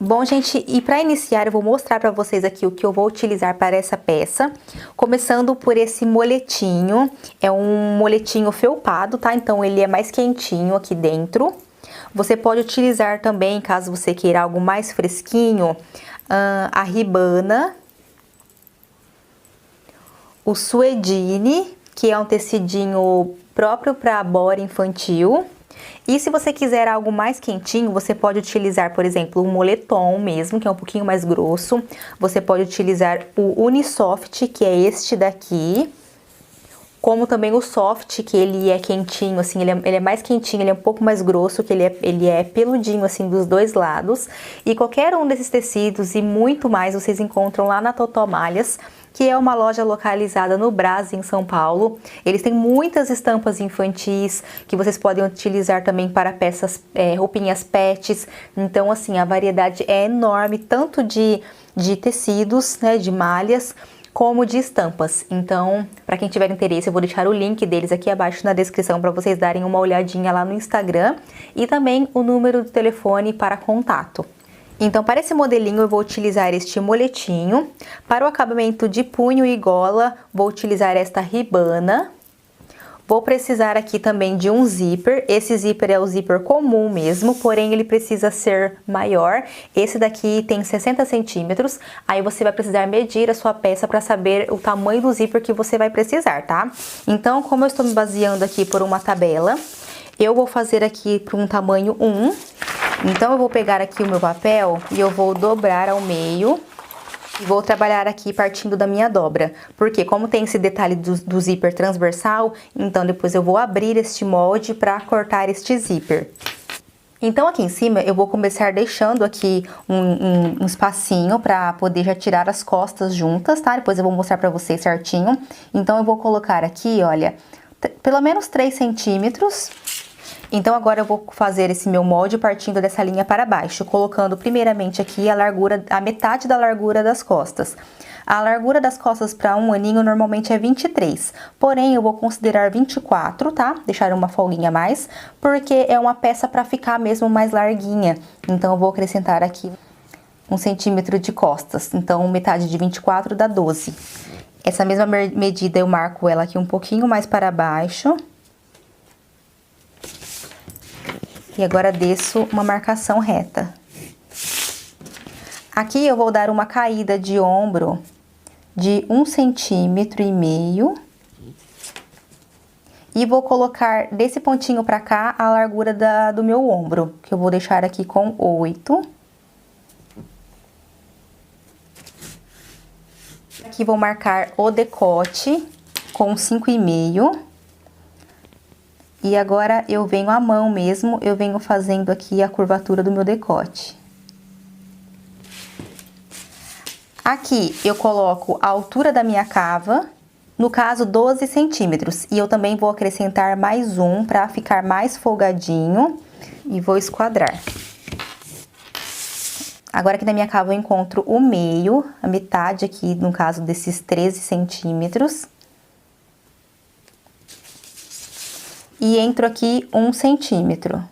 Bom, gente, e para iniciar eu vou mostrar para vocês aqui o que eu vou utilizar para essa peça. Começando por esse moletinho, é um moletinho felpado, tá? Então ele é mais quentinho aqui dentro. Você pode utilizar também, caso você queira algo mais fresquinho, a ribana, o suedine, que é um tecidinho próprio para bora infantil. E se você quiser algo mais quentinho, você pode utilizar, por exemplo, o moletom mesmo, que é um pouquinho mais grosso. Você pode utilizar o Unisoft, que é este daqui. Como também o soft, que ele é quentinho, assim, ele é mais quentinho, ele é um pouco mais grosso, que ele é peludinho, assim, dos dois lados. E qualquer um desses tecidos e muito mais vocês encontram lá na Totó Malhas, que é uma loja localizada no Brás, em São Paulo. Eles têm muitas estampas infantis, que vocês podem utilizar também para peças, roupinhas pets. Então, assim, a variedade é enorme, tanto de tecidos, né, de malhas, como de estampas. Então, para quem tiver interesse, eu vou deixar o link deles aqui abaixo na descrição para vocês darem uma olhadinha lá no Instagram e também o número do telefone para contato. Então, para esse modelinho eu vou utilizar este moletinho. Para o acabamento de punho e gola, vou utilizar esta ribana. Vou precisar aqui também de um zíper. Esse zíper é o zíper comum mesmo, porém ele precisa ser maior. Esse daqui tem 60 centímetros. Aí você vai precisar medir a sua peça para saber o tamanho do zíper que você vai precisar, tá? Então, como eu estou me baseando aqui por uma tabela, eu vou fazer aqui para um tamanho 1. Então, eu vou pegar aqui o meu papel e eu vou dobrar ao meio. E vou trabalhar aqui partindo da minha dobra, porque como tem esse detalhe do zíper transversal, então depois eu vou abrir este molde para cortar este zíper. Então aqui em cima eu vou começar deixando aqui um espacinho para poder já tirar as costas juntas, tá? Depois eu vou mostrar para vocês certinho. Então eu vou colocar aqui, olha, pelo menos 3 centímetros. Então, agora eu vou fazer esse meu molde partindo dessa linha para baixo, colocando primeiramente aqui a metade da largura das costas. A largura das costas para um aninho normalmente é 23, porém eu vou considerar 24, tá? Deixar uma folguinha a mais, porque é uma peça para ficar mesmo mais larguinha. Então, eu vou acrescentar aqui 1 centímetro de costas, então metade de 24 dá 12. Essa mesma medida eu marco ela aqui um pouquinho mais para baixo. E agora desço uma marcação reta. Aqui eu vou dar uma caída de ombro de 1,5 centímetro. E vou colocar desse pontinho pra cá a largura do meu ombro, que eu vou deixar aqui com 8. Aqui vou marcar o decote com 5,5. E agora eu venho à mão mesmo, eu venho fazendo aqui a curvatura do meu decote. Aqui eu coloco a altura da minha cava, no caso 12 centímetros. E eu também vou acrescentar mais um para ficar mais folgadinho e vou esquadrar. Agora aqui na minha cava eu encontro o meio, a metade aqui no caso desses 13 centímetros. E entro aqui 1 centímetro.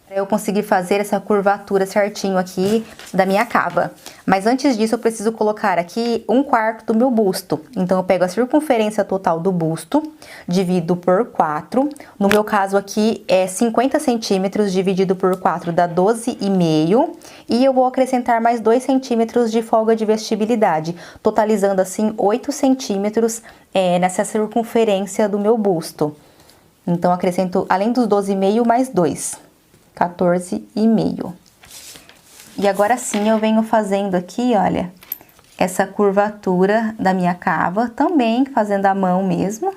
Para eu conseguir fazer essa curvatura certinho aqui da minha cava. Mas antes disso eu preciso colocar aqui 1/4 do meu busto. Então eu pego a circunferência total do busto, divido por 4. No meu caso aqui é 50 centímetros dividido por 4 dá 12,5. E eu vou acrescentar mais 2 centímetros de folga de vestibilidade, totalizando assim 8 centímetros nessa circunferência do meu busto. Então acrescento além dos 12,5 mais 2. 14,5. E agora sim eu venho fazendo aqui, olha, essa curvatura da minha cava, também fazendo à mão mesmo.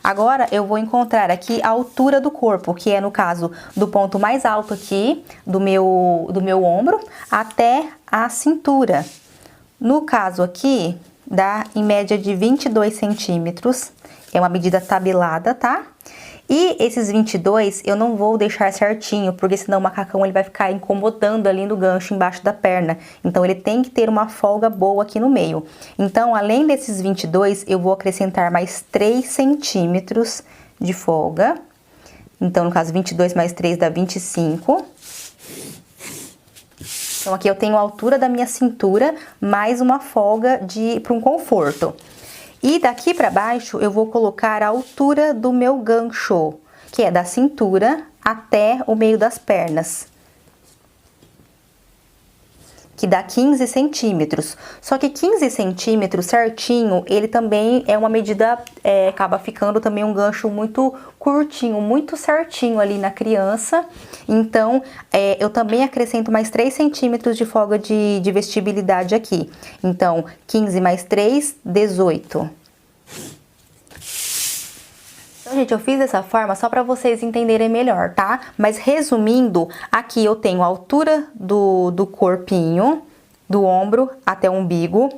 Agora eu vou encontrar aqui a altura do corpo, que é no caso do ponto mais alto aqui do meu ombro até a cintura. No caso aqui, dá em média de 22 centímetros. É uma medida tabelada, tá? E esses 22 eu não vou deixar certinho, porque senão o macacão ele vai ficar incomodando ali no gancho embaixo da perna. Então ele tem que ter uma folga boa aqui no meio. Então, além desses 22, eu vou acrescentar mais 3 centímetros de folga. Então, no caso, 22 mais 3 dá 25. Então, aqui eu tenho a altura da minha cintura, mais uma folga para um conforto. E daqui pra baixo, eu vou colocar a altura do meu gancho, que é da cintura até o meio das pernas, que dá 15 centímetros. Só que 15 centímetros certinho, ele também é uma medida, acaba ficando também um gancho muito curtinho, muito certinho ali na criança. Então, eu também acrescento mais 3 centímetros de folga de vestibilidade aqui. Então, 15 mais 3, 18. Então, gente, eu fiz dessa forma só para vocês entenderem melhor, tá? Mas resumindo, aqui eu tenho a altura do corpinho, do ombro até o umbigo,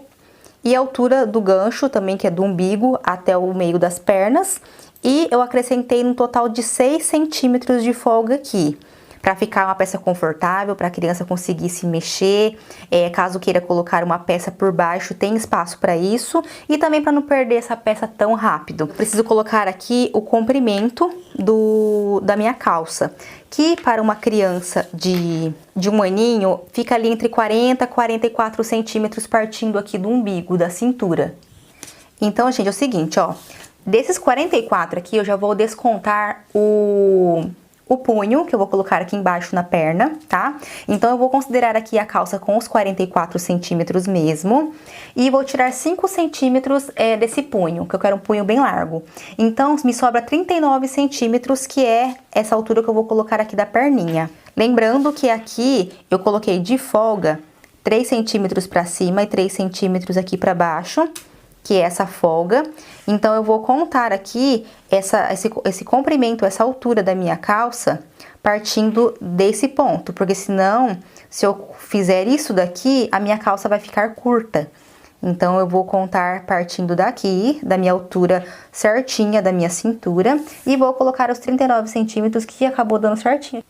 e a altura do gancho também, que é do umbigo até o meio das pernas, e eu acrescentei um total de 6 centímetros de folga aqui, para ficar uma peça confortável, para a criança conseguir se mexer. Caso queira colocar uma peça por baixo, tem espaço para isso. E também para não perder essa peça tão rápido. Eu preciso colocar aqui o comprimento da minha calça, que para uma criança de 1 aninho, fica ali entre 40 e 44 centímetros, partindo aqui do umbigo, da cintura. Então, gente, é o seguinte, ó. Desses 44 aqui, eu já vou descontar o punho, que eu vou colocar aqui embaixo na perna, tá? Então, eu vou considerar aqui a calça com os 44 centímetros mesmo. E vou tirar 5 centímetros desse punho, que eu quero um punho bem largo. Então, me sobra 39 centímetros, que é essa altura que eu vou colocar aqui da perninha. Lembrando que aqui eu coloquei de folga 3 centímetros pra cima e 3 centímetros aqui pra baixo, que é essa folga. Então, eu vou contar aqui esse comprimento, essa altura da minha calça, partindo desse ponto, porque senão, se eu fizer isso daqui, a minha calça vai ficar curta. Então, eu vou contar partindo daqui, da minha altura certinha da minha cintura, e vou colocar os 39 centímetros que acabou dando certinho.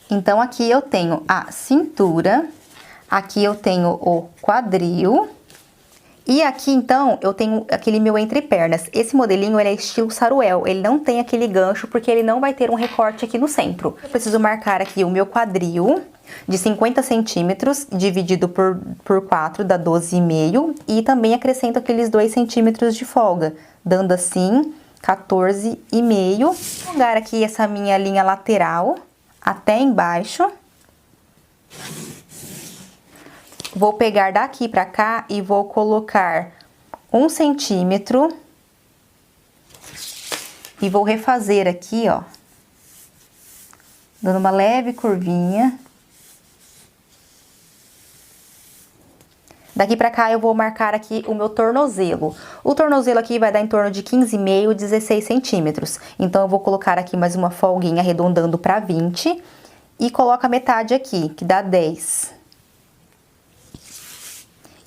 Então, aqui eu tenho a cintura, aqui eu tenho o quadril, e aqui, então, eu tenho aquele meu entrepernas. Esse modelinho, ele é estilo saruel, ele não tem aquele gancho, porque ele não vai ter um recorte aqui no centro. Eu preciso marcar aqui o meu quadril de 50 centímetros, dividido por 4, dá 12,5. E também acrescento aqueles 2 centímetros de folga, dando assim 14,5. Vou jogar aqui essa minha linha lateral até embaixo. Vou pegar daqui pra cá e vou colocar 1 centímetro. E vou refazer aqui, ó, dando uma leve curvinha. Daqui pra cá eu vou marcar aqui o meu tornozelo. O tornozelo aqui vai dar em torno de 15,5, 16 centímetros. Então, eu vou colocar aqui mais uma folguinha arredondando pra 20. E coloco a metade aqui, que dá 10.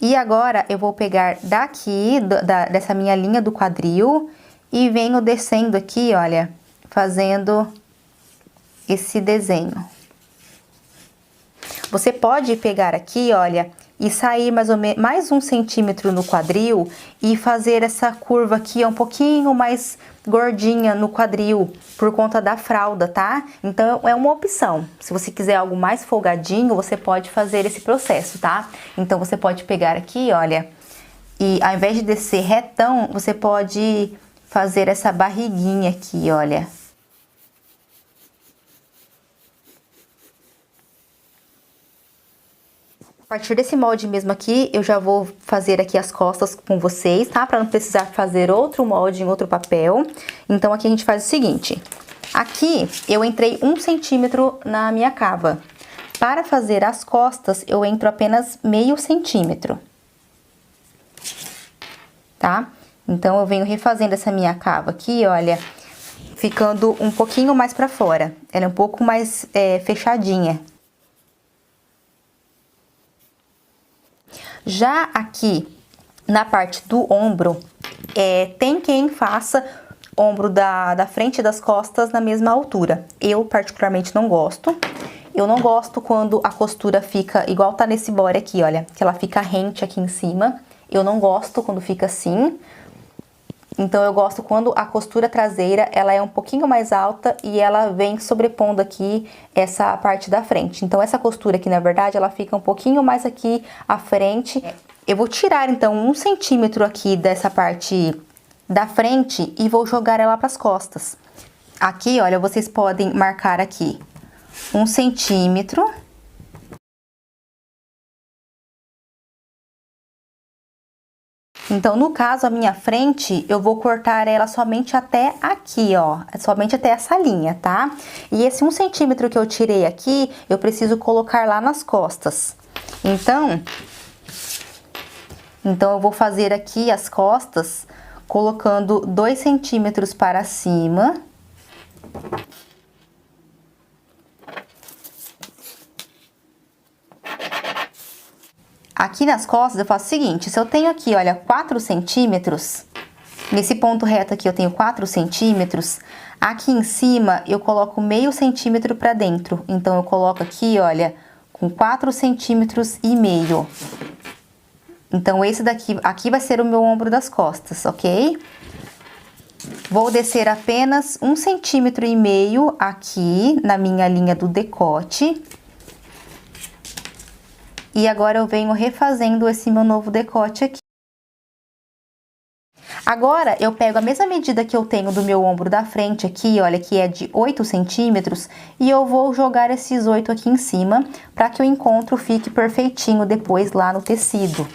E agora, eu vou pegar daqui, dessa minha linha do quadril, e venho descendo aqui, olha, fazendo esse desenho. Você pode pegar aqui, olha, e sair mais ou menos mais 1 centímetro no quadril e fazer essa curva aqui um pouquinho mais gordinha no quadril por conta da fralda, tá? Então é uma opção. Se você quiser algo mais folgadinho, você pode fazer esse processo, tá? Então você pode pegar aqui, olha, e ao invés de descer retão, você pode fazer essa barriguinha aqui, olha. A partir desse molde mesmo aqui, eu já vou fazer aqui as costas com vocês, tá? Pra não precisar fazer outro molde em outro papel. Então, aqui a gente faz o seguinte. Aqui, eu entrei 1 centímetro na minha cava. Para fazer as costas, eu entro apenas meio centímetro. Tá? Então, eu venho refazendo essa minha cava aqui, olha, ficando um pouquinho mais pra fora. Ela é um pouco mais fechadinha. Já aqui, na parte do ombro, tem quem faça ombro da frente e das costas na mesma altura. Eu, particularmente, não gosto. Eu não gosto quando a costura fica igual tá nesse body aqui, olha. Que ela fica rente aqui em cima. Eu não gosto quando fica assim. Então eu gosto quando a costura traseira ela é um pouquinho mais alta e ela vem sobrepondo aqui essa parte da frente. Então essa costura aqui, na verdade, ela fica um pouquinho mais aqui à frente. Eu vou tirar então 1 centímetro aqui dessa parte da frente e vou jogar ela para as costas. Aqui, olha, vocês podem marcar aqui 1 centímetro. Então, no caso, a minha frente, eu vou cortar ela somente até aqui, ó. Somente até essa linha, tá? E esse 1 centímetro que eu tirei aqui, eu preciso colocar lá nas costas. Então eu vou fazer aqui as costas, colocando 2 centímetros para cima. Aqui nas costas eu faço o seguinte, se eu tenho aqui, olha, 4 centímetros, nesse ponto reto aqui eu tenho 4 centímetros, aqui em cima eu coloco meio centímetro pra dentro. Então eu coloco aqui, olha, com 4 centímetros e meio. Então esse daqui, aqui vai ser o meu ombro das costas, ok? Vou descer apenas 1,5 centímetro aqui na minha linha do decote. E agora eu venho refazendo esse meu novo decote aqui. Agora, eu pego a mesma medida que eu tenho do meu ombro da frente aqui, olha, que é de 8 centímetros, e eu vou jogar esses 8 aqui em cima, para que o encontro fique perfeitinho depois lá no tecido.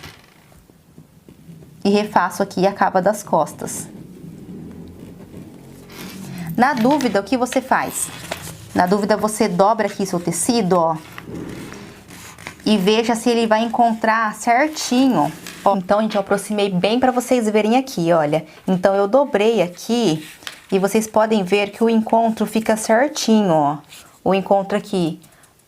E refaço aqui a cava das costas. Na dúvida, o que você faz? Na dúvida, você dobra aqui seu tecido, ó. E veja se ele vai encontrar certinho. Ó, então, gente, eu aproximei bem para vocês verem aqui, olha. Então, eu dobrei aqui e vocês podem ver que o encontro fica certinho, ó. O encontro aqui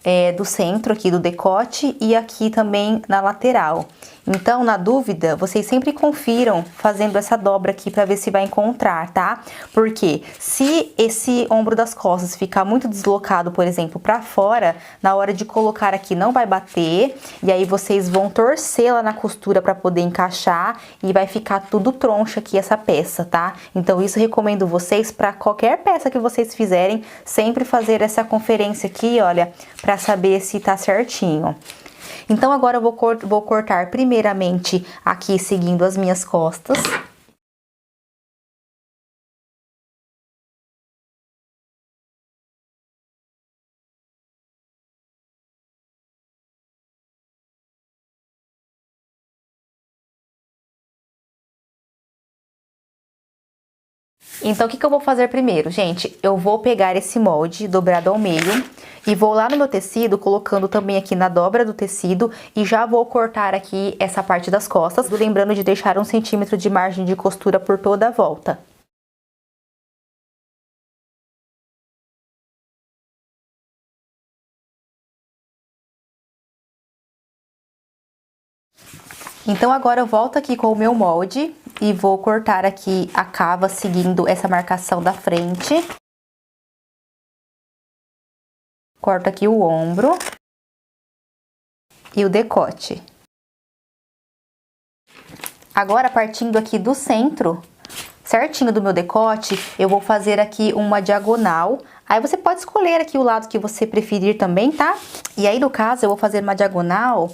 é do centro aqui do decote e aqui também na lateral. Então, na dúvida, vocês sempre confiram fazendo essa dobra aqui para ver se vai encontrar, tá? Porque se esse ombro das costas ficar muito deslocado, por exemplo, para fora, na hora de colocar aqui não vai bater, e aí vocês vão torcê-la na costura para poder encaixar e vai ficar tudo troncho aqui essa peça, tá? Então, isso eu recomendo vocês para qualquer peça que vocês fizerem, sempre fazer essa conferência aqui, olha, para saber se tá certinho. Então, agora eu vou cortar primeiramente aqui, seguindo as minhas costas. Então, o que eu vou fazer primeiro, gente? Eu vou pegar esse molde dobrado ao meio e vou lá no meu tecido, colocando também aqui na dobra do tecido e já vou cortar aqui essa parte das costas, lembrando de deixar 1 centímetro de margem de costura por toda a volta. Então, agora eu volto aqui com o meu molde e vou cortar aqui a cava seguindo essa marcação da frente. Corto aqui o ombro e o decote. Agora, partindo aqui do centro, certinho do meu decote, eu vou fazer aqui uma diagonal. Aí você pode escolher aqui o lado que você preferir também, tá? E aí, no caso, eu vou fazer uma diagonal,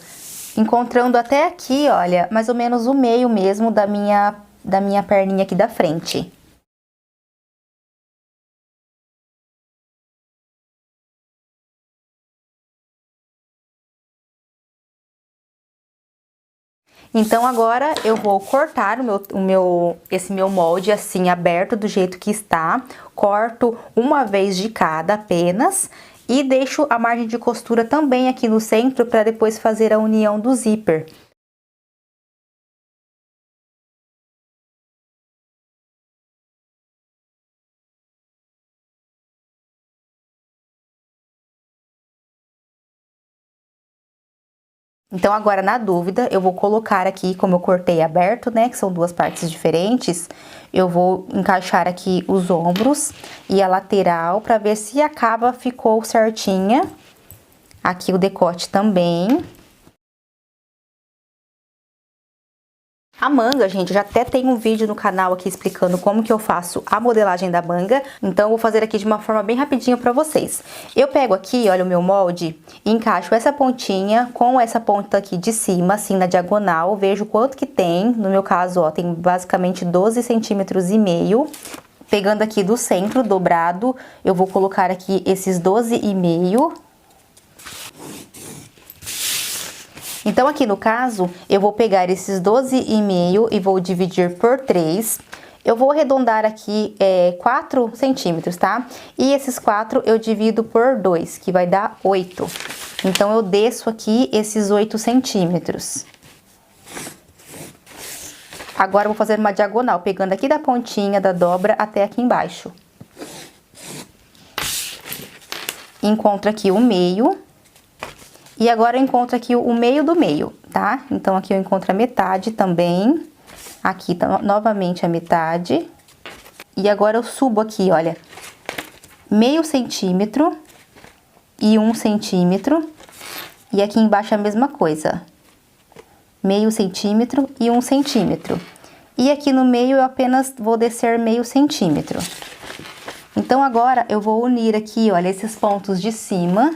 encontrando até aqui, olha, mais ou menos o meio mesmo da minha perninha aqui da frente. Então, agora eu vou cortar esse meu molde assim, aberto do jeito que está. Corto uma vez de cada apenas e deixo a margem de costura também aqui no centro para depois fazer a união do zíper. Então, agora, na dúvida, eu vou colocar aqui, como eu cortei aberto, né, que são duas partes diferentes, eu vou encaixar aqui os ombros e a lateral para ver se a cava ficou certinha. Aqui o decote também. A manga, gente, eu já até tenho um vídeo no canal aqui explicando como que eu faço a modelagem da manga. Então, eu vou fazer aqui de uma forma bem rapidinha pra vocês. Eu pego aqui, olha o meu molde, e encaixo essa pontinha com essa ponta aqui de cima, assim, na diagonal. Vejo quanto que tem. No meu caso, ó, tem basicamente 12,5 centímetros. Pegando aqui do centro, dobrado, eu vou colocar aqui esses 12,5. Então, aqui no caso, eu vou pegar esses 12,5 e vou dividir por 3. Eu vou arredondar aqui 4 centímetros, tá? E esses 4 eu divido por 2, que vai dar 8. Então, eu desço aqui esses 8 centímetros. Agora, eu vou fazer uma diagonal, pegando aqui da pontinha da dobra até aqui embaixo. Encontro aqui o meio. E agora eu encontro aqui o meio do meio, tá? Então, aqui eu encontro a metade também. Aqui tá novamente a metade. E agora eu subo aqui, olha, meio centímetro e 1 centímetro. E aqui embaixo a mesma coisa. Meio centímetro e 1 centímetro. E aqui no meio eu apenas vou descer meio centímetro. Então, agora eu vou unir aqui, olha, esses pontos de cima.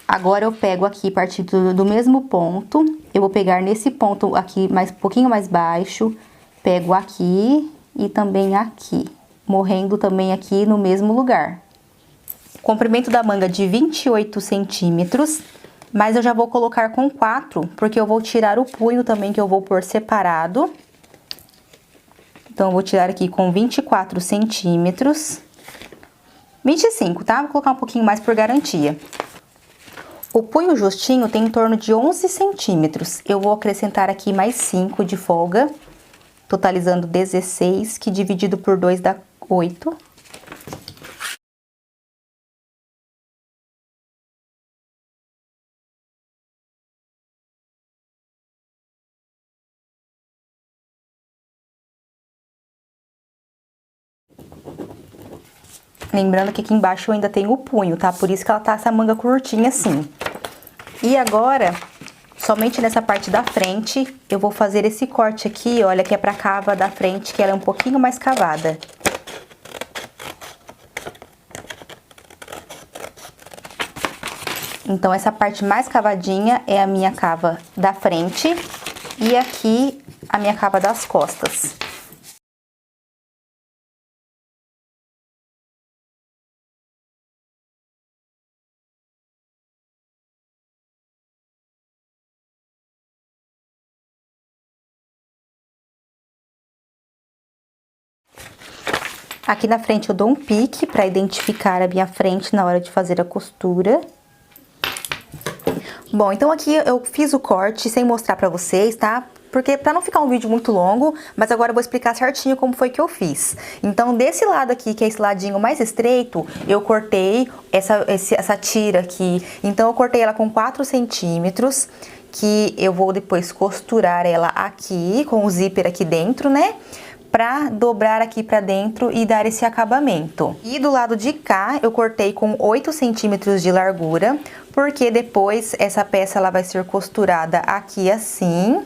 Agora, eu pego aqui, partindo do mesmo ponto, eu vou pegar nesse ponto aqui, um pouquinho mais baixo, pego aqui e também aqui, morrendo também aqui no mesmo lugar. O comprimento da manga de 28 centímetros, mas eu já vou colocar com 4, porque eu vou tirar o punho também, que eu vou pôr separado. Então, eu vou tirar aqui com 24 centímetros. 25, tá? Vou colocar um pouquinho mais por garantia. O punho justinho tem em torno de 11 centímetros. Eu vou acrescentar aqui mais 5 de folga, totalizando 16, que dividido por 2 dá 8. Lembrando que aqui embaixo eu ainda tenho o punho, tá? Por isso que ela tá essa manga curtinha assim. E agora, somente nessa parte da frente, eu vou fazer esse corte aqui, olha, que é pra cava da frente, que ela é um pouquinho mais cavada. Então, essa parte mais cavadinha é a minha cava da frente e aqui a minha cava das costas. Aqui na frente eu dou um pique para identificar a minha frente na hora de fazer a costura. Bom, então aqui eu fiz o corte sem mostrar pra vocês, tá? Porque pra não ficar um vídeo muito longo, mas agora eu vou explicar certinho como foi que eu fiz. Então, desse lado aqui, que é esse ladinho mais estreito, eu cortei essa tira aqui. Então, eu cortei ela com 4 centímetros, que eu vou depois costurar ela aqui, com o zíper aqui dentro, né? Pra dobrar aqui pra dentro e dar esse acabamento. E do lado de cá, eu cortei com 8 centímetros de largura, porque depois essa peça ela vai ser costurada aqui assim.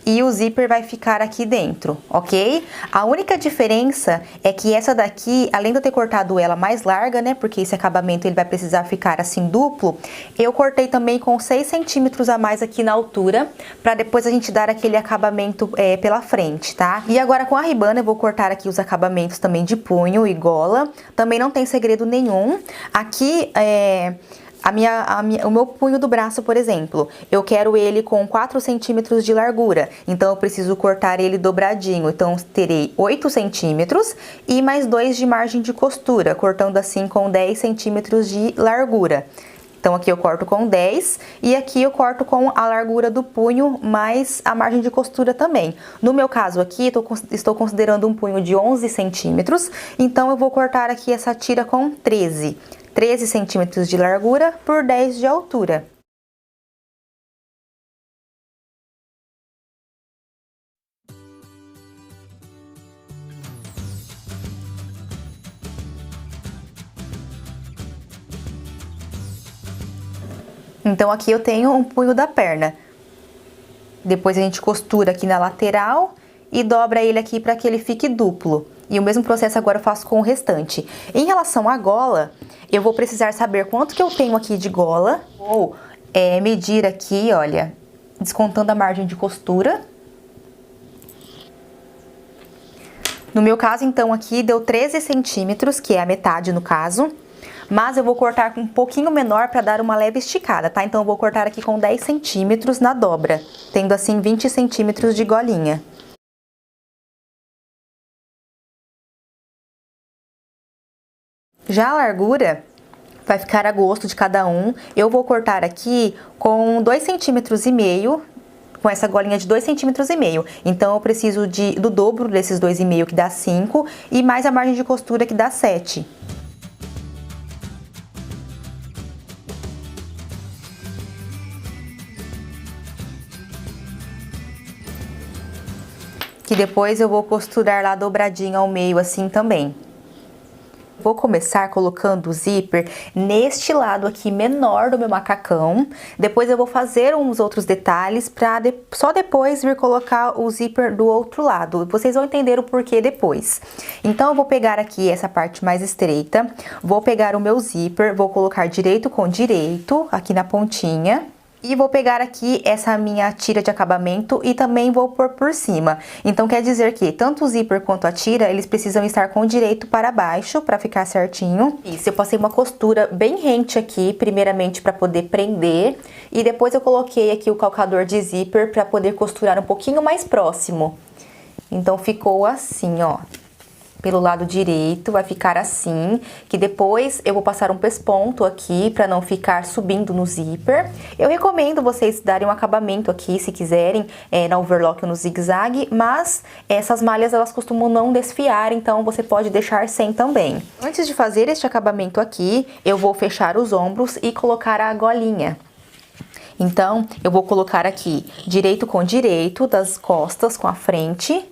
E o zíper vai ficar aqui dentro, ok? A única diferença é que essa daqui, além de eu ter cortado ela mais larga, né? Porque esse acabamento ele vai precisar ficar assim duplo. Eu cortei também com 6 centímetros a mais aqui na altura, pra depois a gente dar aquele acabamento pela frente, tá? E agora com a ribana eu vou cortar aqui os acabamentos também de punho e gola. Também não tem segredo nenhum. Aqui o meu punho do braço, por exemplo, eu quero ele com 4 centímetros de largura, então eu preciso cortar ele dobradinho, então terei 8 centímetros e mais 2 de margem de costura, cortando assim com 10 centímetros de largura. Então, aqui eu corto com 10 e aqui eu corto com a largura do punho mais a margem de costura também. No meu caso aqui, estou considerando um punho de 11 centímetros, então eu vou cortar aqui essa tira com 13 centímetros de largura por 10 de altura. Então, aqui eu tenho um punho da perna. Depois a gente costura aqui na lateral e dobra ele aqui para que ele fique duplo. E o mesmo processo agora eu faço com o restante. Em relação à gola, eu vou precisar saber quanto que eu tenho aqui de gola. Ou medir aqui, olha, descontando a margem de costura. No meu caso, então, aqui deu 13 centímetros, que é a metade no caso. Mas eu vou cortar com um pouquinho menor para dar uma leve esticada, tá? Então eu vou cortar aqui com 10 centímetros na dobra, tendo assim 20 centímetros de golinha. Já a largura vai ficar a gosto de cada um. Eu vou cortar aqui com 2,5 centímetros, com essa golinha de 2,5 centímetros. Então eu preciso do dobro desses 2,5, que dá 5, e mais a margem de costura, que dá 7. Que depois eu vou costurar lá dobradinho ao meio assim também. Vou começar colocando o zíper neste lado aqui menor do meu macacão. Depois eu vou fazer uns outros detalhes para só depois vir colocar o zíper do outro lado. Vocês vão entender o porquê depois. Então eu vou pegar aqui essa parte mais estreita, vou pegar o meu zíper, vou colocar direito com direito aqui na pontinha. E vou pegar aqui essa minha tira de acabamento e também vou pôr por cima. Então quer dizer que tanto o zíper quanto a tira, eles precisam estar com direito para baixo para ficar certinho. Isso, eu passei uma costura bem rente aqui, primeiramente para poder prender. E depois eu coloquei aqui o calcador de zíper para poder costurar um pouquinho mais próximo. Então ficou assim, ó. Pelo lado direito, vai ficar assim, que depois eu vou passar um pesponto aqui para não ficar subindo no zíper. Eu recomendo vocês darem um acabamento aqui, se quiserem, na overlock ou no zigue-zague, mas essas malhas elas costumam não desfiar, então você pode deixar sem também. Antes de fazer este acabamento aqui, eu vou fechar os ombros e colocar a golinha. Então, eu vou colocar aqui direito com direito, das costas com a frente.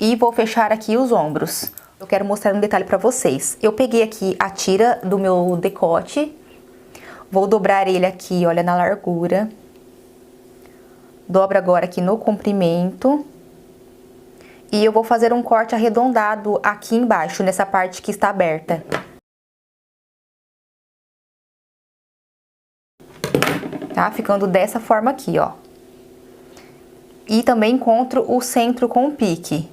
E vou fechar aqui os ombros. Eu quero mostrar um detalhe para vocês. Eu peguei aqui a tira do meu decote. Vou dobrar ele aqui, olha, na largura. Dobro agora aqui no comprimento. E eu vou fazer um corte arredondado aqui embaixo, nessa parte que está aberta. Tá? Ficando dessa forma aqui, ó. E também encontro o centro com o pique.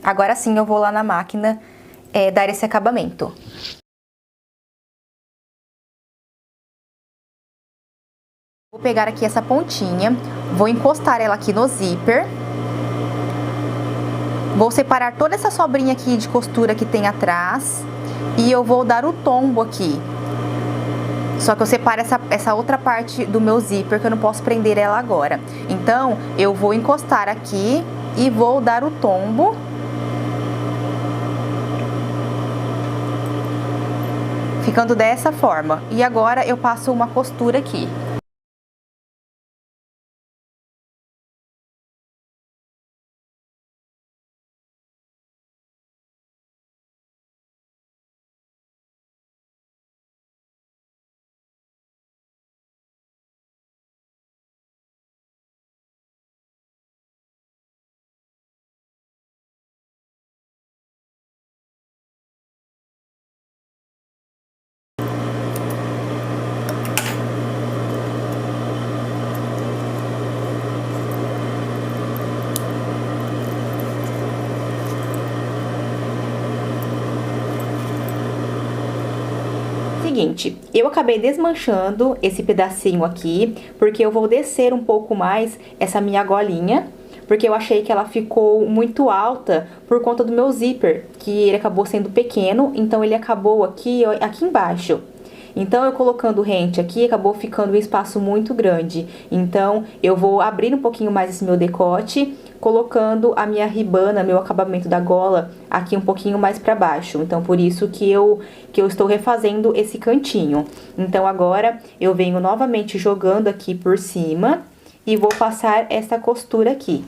Agora sim eu vou lá na máquina dar esse acabamento. Vou pegar aqui essa pontinha, vou encostar ela aqui no zíper. Vou separar toda essa sobrinha aqui de costura que tem atrás. E eu vou dar o tombo aqui. Só que eu separo essa outra parte do meu zíper, que eu não posso prender ela agora. Então, eu vou encostar aqui e vou dar o tombo. Ficando dessa forma. E agora eu passo uma costura aqui. Seguinte, eu acabei desmanchando esse pedacinho aqui, porque eu vou descer um pouco mais essa minha golinha, porque eu achei que ela ficou muito alta por conta do meu zíper, que ele acabou sendo pequeno, então ele acabou aqui, ó, aqui embaixo. Então, eu colocando rente aqui, acabou ficando um espaço muito grande. Então, eu vou abrir um pouquinho mais esse meu decote, colocando a minha ribana, meu acabamento da gola, aqui um pouquinho mais pra baixo. Então, por isso que eu estou refazendo esse cantinho. Então, agora, eu venho novamente jogando aqui por cima e vou passar essa costura aqui.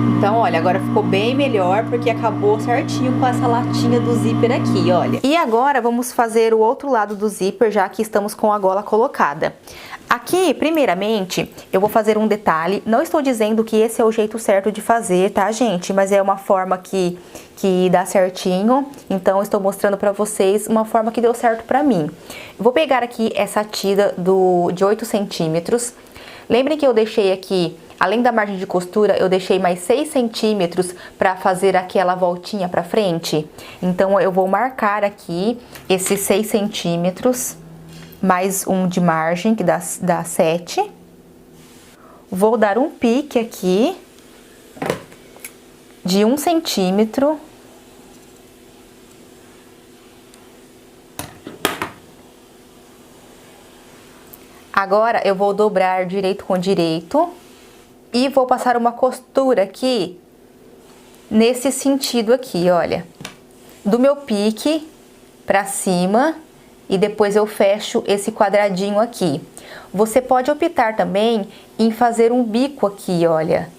Então, olha, agora ficou bem melhor porque acabou certinho com essa latinha do zíper aqui, olha. E agora vamos fazer o outro lado do zíper, já que estamos com a gola colocada. Aqui, primeiramente, eu vou fazer um detalhe. Não estou dizendo que esse é o jeito certo de fazer, tá, gente? Mas é uma forma que dá certinho. Então, estou mostrando pra vocês uma forma que deu certo pra mim. Eu vou pegar aqui essa tira de 8 centímetros. Lembrem que eu deixei aqui, além da margem de costura, eu deixei mais 6 centímetros para fazer aquela voltinha para frente. Então, eu vou marcar aqui esses 6 centímetros, mais um de margem, que dá 7. Vou dar um pique aqui de 1 centímetro. Agora, eu vou dobrar direito com direito e vou passar uma costura aqui, nesse sentido aqui, olha. Do meu pique pra cima e depois eu fecho esse quadradinho aqui. Você pode optar também em fazer um bico aqui, olha,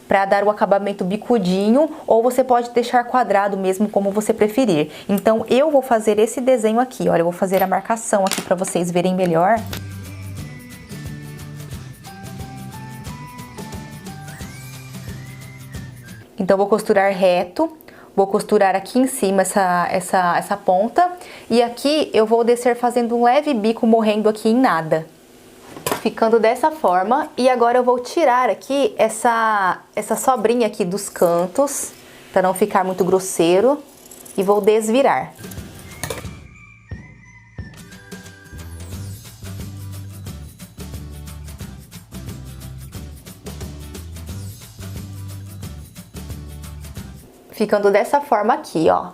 pra dar o acabamento bicudinho, ou você pode deixar quadrado mesmo, como você preferir. Então, eu vou fazer esse desenho aqui, olha, eu vou fazer a marcação aqui pra vocês verem melhor. Então, vou costurar reto, vou costurar aqui em cima essa ponta. E aqui eu vou descer fazendo um leve bico, morrendo aqui em nada. Ficando dessa forma. E agora eu vou tirar aqui essa sobrinha aqui dos cantos, para não ficar muito grosseiro. E vou desvirar. Ficando dessa forma aqui, ó.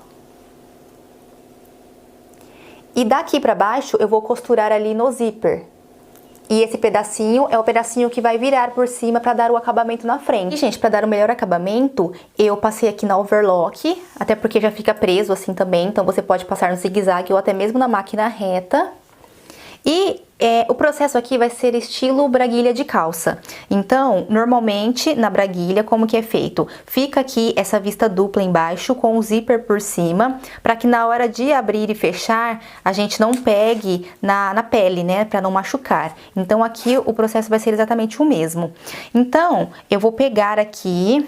E daqui pra baixo eu vou costurar ali no zíper. E esse pedacinho é o pedacinho que vai virar por cima pra dar o acabamento na frente. E, gente, pra dar o melhor acabamento, eu passei aqui na overlock, até porque já fica preso assim também, então você pode passar no zigue-zague ou até mesmo na máquina reta. E o processo aqui vai ser estilo braguilha de calça. Então, normalmente, na braguilha, como que é feito? Fica aqui essa vista dupla embaixo, com o zíper por cima, para que na hora de abrir e fechar, a gente não pegue na pele, né? Para não machucar. Então, aqui o processo vai ser exatamente o mesmo. Então, eu vou pegar aqui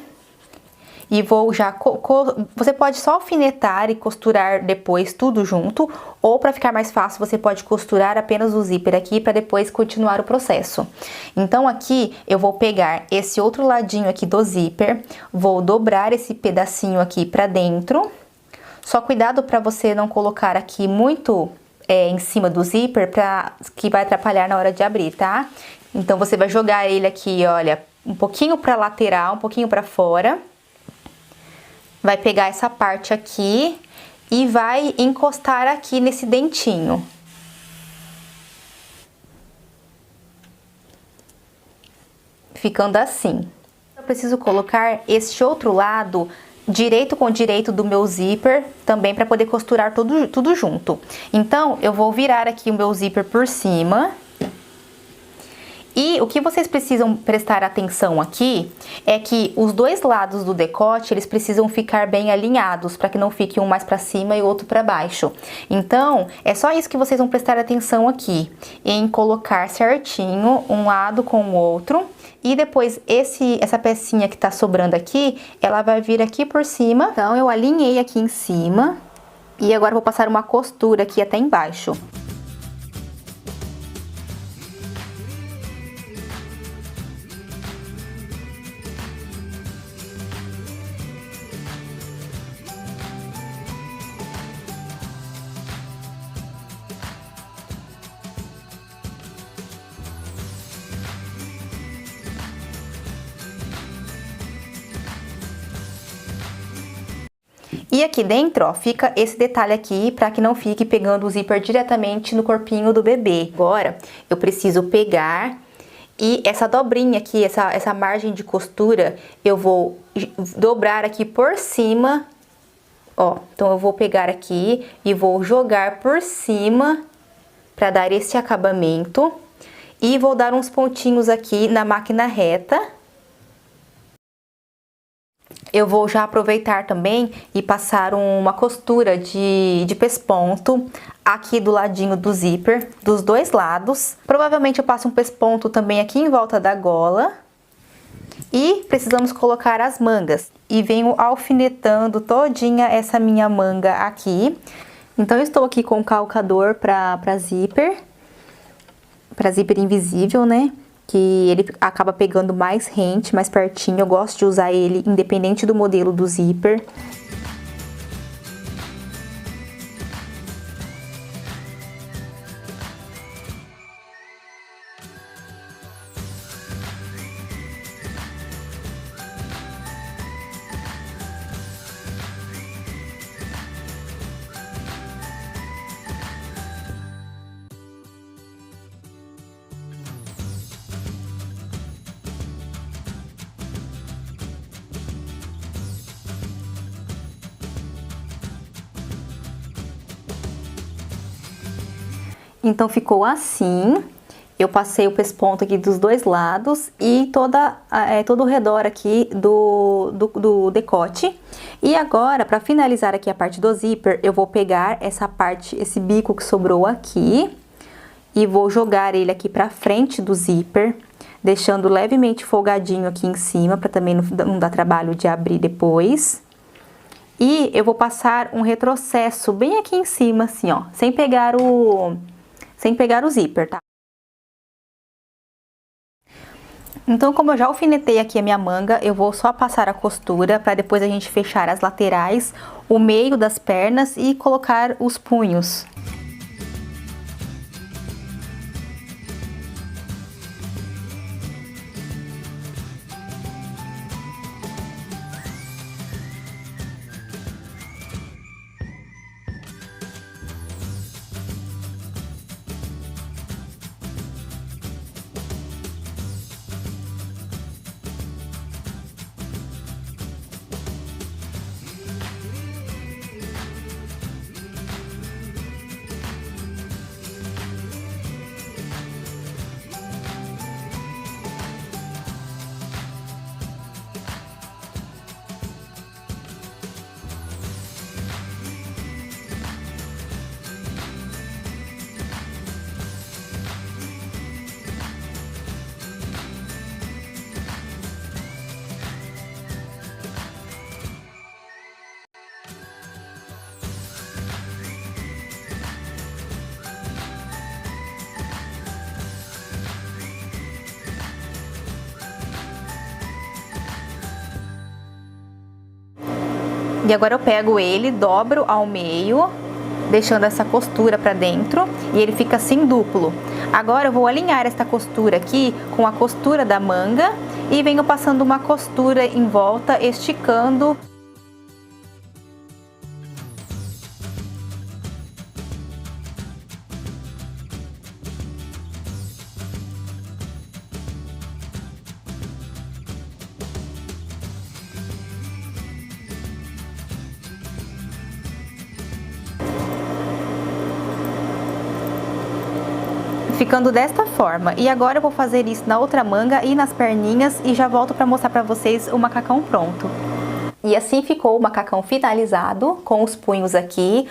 e vou já... Você pode só alfinetar e costurar depois tudo junto, ou para ficar mais fácil, você pode costurar apenas o zíper aqui para depois continuar o processo. Então, aqui eu vou pegar esse outro ladinho aqui do zíper, vou dobrar esse pedacinho aqui para dentro. Só cuidado para você não colocar aqui muito em cima do zíper, que vai atrapalhar na hora de abrir, tá? Então, você vai jogar ele aqui, olha, um pouquinho para lateral, um pouquinho para fora. Vai pegar essa parte aqui e vai encostar aqui nesse dentinho. Ficando assim. Eu preciso colocar este outro lado direito com direito do meu zíper, também para poder costurar tudo junto. Então, eu vou virar aqui o meu zíper por cima. E o que vocês precisam prestar atenção aqui é que os dois lados do decote, eles precisam ficar bem alinhados, para que não fique um mais para cima e o outro para baixo. Então, é só isso que vocês vão prestar atenção aqui, em colocar certinho um lado com o outro. E depois essa pecinha que tá sobrando aqui, ela vai vir aqui por cima. Então, eu alinhei aqui em cima e agora eu vou passar uma costura aqui até embaixo. E aqui dentro, ó, fica esse detalhe aqui, para que não fique pegando o zíper diretamente no corpinho do bebê. Agora, eu preciso pegar e essa dobrinha aqui, essa margem de costura, eu vou dobrar aqui por cima, ó. Então, eu vou pegar aqui e vou jogar por cima para dar esse acabamento. E vou dar uns pontinhos aqui na máquina reta. eu vou já aproveitar também e passar uma costura de pesponto aqui do ladinho do zíper, dos dois lados. Provavelmente eu passo um pesponto também aqui em volta da gola. E precisamos colocar as mangas. E venho alfinetando todinha essa minha manga aqui. Então eu estou aqui com o calcador para zíper invisível, né? Que ele acaba pegando mais rente, mais pertinho. Eu gosto de usar ele independente do modelo do zíper. Então ficou assim. Eu passei o pesponto aqui dos dois lados e todo o redor aqui do decote. E agora, para finalizar aqui a parte do zíper, eu vou pegar essa parte, esse bico que sobrou aqui e vou jogar ele aqui para frente do zíper, deixando levemente folgadinho aqui em cima, para também não dar trabalho de abrir depois. E eu vou passar um retrocesso bem aqui em cima, assim, ó, sem pegar o zíper, tá? Então, como eu já alfinetei aqui a minha manga, eu vou só passar a costura para depois a gente fechar as laterais, o meio das pernas e colocar os punhos. E agora eu pego ele, dobro ao meio, deixando essa costura pra dentro, e ele fica assim duplo. Agora eu vou alinhar esta costura aqui com a costura da manga e venho passando uma costura em volta, esticando. Ficando desta forma. E agora eu vou fazer isso na outra manga e nas perninhas e já volto para mostrar para vocês o macacão pronto. E assim ficou o macacão finalizado, com os punhos aqui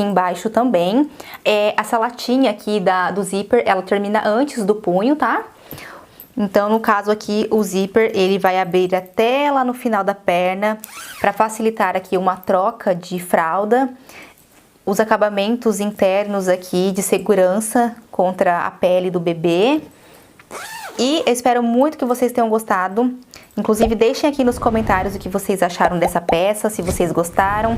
embaixo também. Essa latinha aqui do zíper, ela termina antes do punho, tá? Então, no caso aqui, o zíper, ele vai abrir até lá no final da perna, para facilitar aqui uma troca de fralda. Os acabamentos internos aqui de segurança contra a pele do bebê. E eu espero muito que vocês tenham gostado. Inclusive, deixem aqui nos comentários o que vocês acharam dessa peça, se vocês gostaram.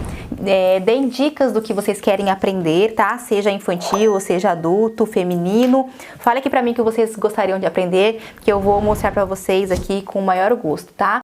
Deem dicas do que vocês querem aprender, tá? Seja infantil, ou seja adulto, feminino. Fale aqui pra mim o que vocês gostariam de aprender, que eu vou mostrar pra vocês aqui com o maior gosto, tá?